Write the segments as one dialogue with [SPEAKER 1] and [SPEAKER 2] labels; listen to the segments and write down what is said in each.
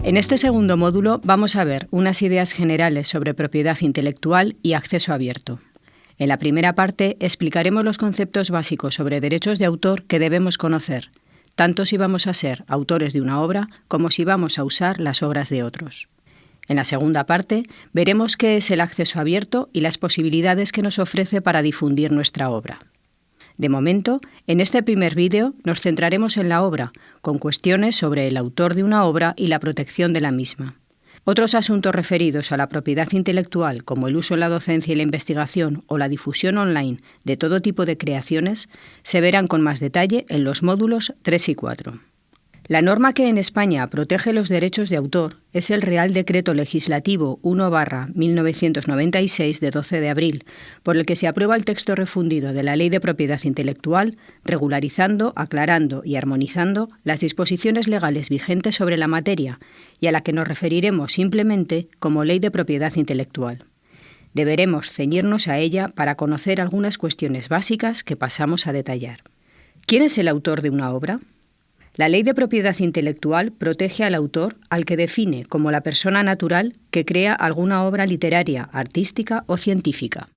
[SPEAKER 1] En este segundo módulo vamos a ver unas ideas generales sobre propiedad intelectual y acceso abierto. En la primera parte explicaremos los conceptos básicos sobre derechos de autor que debemos conocer, tanto si vamos a ser autores de una obra como si vamos a usar las obras de otros. En la segunda parte veremos qué es el acceso abierto y las posibilidades que nos ofrece para difundir nuestra obra. De momento, en este primer vídeo nos centraremos en la obra, con cuestiones sobre el autor de una obra y la protección de la misma. Otros asuntos referidos a la propiedad intelectual, como el uso en la docencia y la investigación o la difusión online de todo tipo de creaciones, se verán con más detalle en los módulos 3 y 4. La norma que en España protege los derechos de autor es el Real Decreto Legislativo 1/1996 de 12 de abril, por el que se aprueba el texto refundido de la Ley de Propiedad Intelectual, regularizando, aclarando y armonizando las disposiciones legales vigentes sobre la materia y a la que nos referiremos simplemente como Ley de Propiedad Intelectual. Deberemos ceñirnos a ella para conocer algunas cuestiones básicas que pasamos a detallar. ¿Quién es el autor de una obra? La Ley de Propiedad Intelectual protege al autor, al que define como la persona natural que crea alguna obra literaria, artística o científica.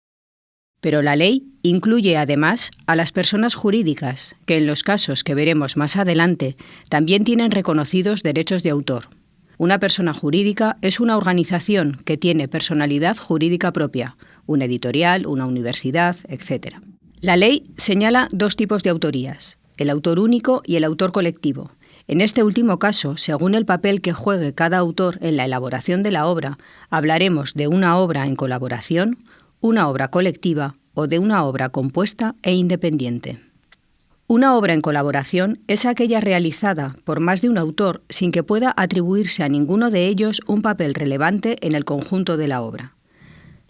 [SPEAKER 1] Pero la ley incluye además a las personas jurídicas, que en los casos que veremos más adelante también tienen reconocidos derechos de autor. Una persona jurídica es una organización que tiene personalidad jurídica propia, una editorial, una universidad, etc. La ley señala dos tipos de autorías: el autor único y el autor colectivo. En este último caso, según el papel que juegue cada autor en la elaboración de la obra, hablaremos de una obra en colaboración, una obra colectiva o de una obra compuesta e independiente. Una obra en colaboración es aquella realizada por más de un autor sin que pueda atribuirse a ninguno de ellos un papel relevante en el conjunto de la obra.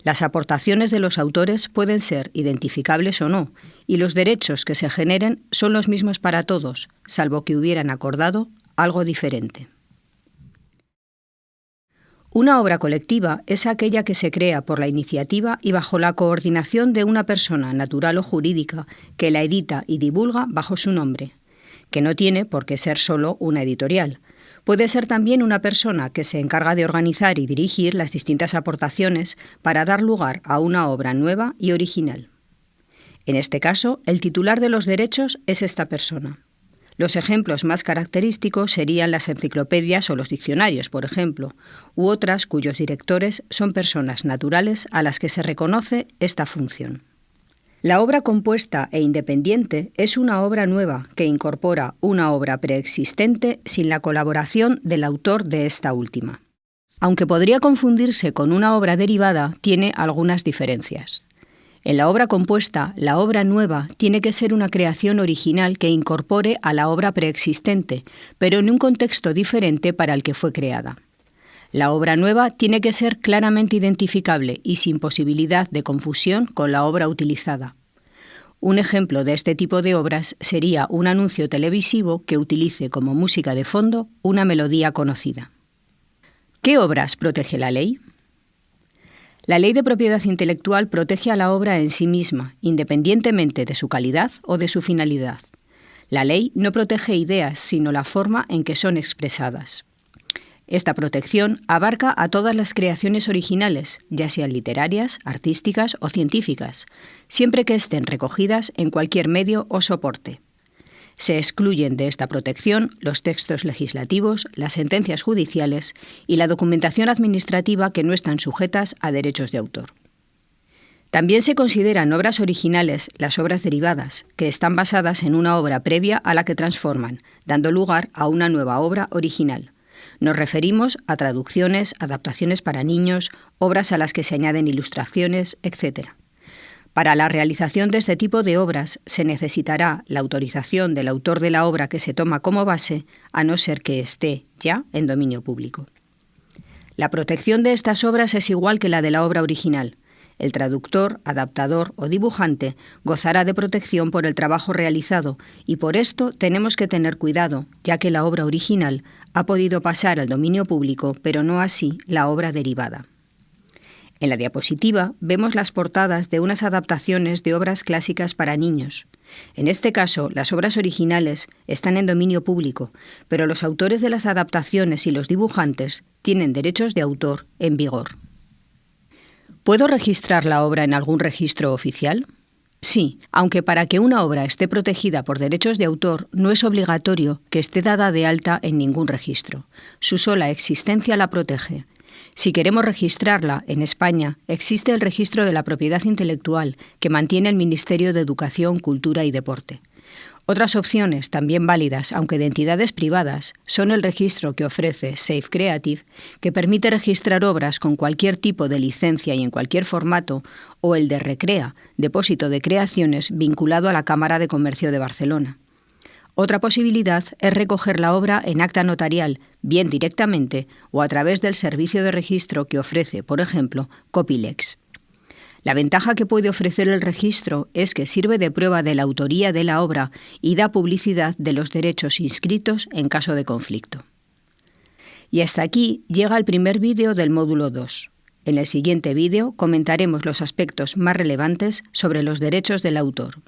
[SPEAKER 1] Las aportaciones de los autores pueden ser identificables o no, y los derechos que se generen son los mismos para todos, salvo que hubieran acordado algo diferente. Una obra colectiva es aquella que se crea por la iniciativa y bajo la coordinación de una persona natural o jurídica que la edita y divulga bajo su nombre, que no tiene por qué ser solo una editorial. Puede ser también una persona que se encarga de organizar y dirigir las distintas aportaciones para dar lugar a una obra nueva y original. En este caso, el titular de los derechos es esta persona. Los ejemplos más característicos serían las enciclopedias o los diccionarios, por ejemplo, u otras cuyos directores son personas naturales a las que se reconoce esta función. La obra compuesta e independiente es una obra nueva que incorpora una obra preexistente sin la colaboración del autor de esta última. Aunque podría confundirse con una obra derivada, tiene algunas diferencias. En la obra compuesta, la obra nueva tiene que ser una creación original que incorpore a la obra preexistente, pero en un contexto diferente para el que fue creada. La obra nueva tiene que ser claramente identificable y sin posibilidad de confusión con la obra utilizada. Un ejemplo de este tipo de obras sería un anuncio televisivo que utilice como música de fondo una melodía conocida. ¿Qué obras protege la ley? La Ley de Propiedad Intelectual protege a la obra en sí misma, independientemente de su calidad o de su finalidad. La ley no protege ideas, sino la forma en que son expresadas. Esta protección abarca a todas las creaciones originales, ya sean literarias, artísticas o científicas, siempre que estén recogidas en cualquier medio o soporte. Se excluyen de esta protección los textos legislativos, las sentencias judiciales y la documentación administrativa que no están sujetas a derechos de autor. También se consideran obras originales las obras derivadas, que están basadas en una obra previa a la que transforman, dando lugar a una nueva obra original. Nos referimos a traducciones, adaptaciones para niños, obras a las que se añaden ilustraciones, etc. Para la realización de este tipo de obras se necesitará la autorización del autor de la obra que se toma como base, a no ser que esté ya en dominio público. La protección de estas obras es igual que la de la obra original. El traductor, adaptador o dibujante gozará de protección por el trabajo realizado y por esto tenemos que tener cuidado, ya que la obra original ha podido pasar al dominio público, pero no así la obra derivada. En la diapositiva vemos las portadas de unas adaptaciones de obras clásicas para niños. En este caso, las obras originales están en dominio público, pero los autores de las adaptaciones y los dibujantes tienen derechos de autor en vigor. ¿Puedo registrar la obra en algún registro oficial? Sí, aunque para que una obra esté protegida por derechos de autor no es obligatorio que esté dada de alta en ningún registro. Su sola existencia la protege. Si queremos registrarla, en España existe el Registro de la Propiedad Intelectual que mantiene el Ministerio de Educación, Cultura y Deporte. Otras opciones, también válidas, aunque de entidades privadas, son el registro que ofrece Safe Creative, que permite registrar obras con cualquier tipo de licencia y en cualquier formato, o el de Recrea, depósito de creaciones vinculado a la Cámara de Comercio de Barcelona. Otra posibilidad es recoger la obra en acta notarial, bien directamente o a través del servicio de registro que ofrece, por ejemplo, Copylex. La ventaja que puede ofrecer el registro es que sirve de prueba de la autoría de la obra y da publicidad de los derechos inscritos en caso de conflicto. Y hasta aquí llega el primer vídeo del módulo 2. En el siguiente vídeo comentaremos los aspectos más relevantes sobre los derechos del autor.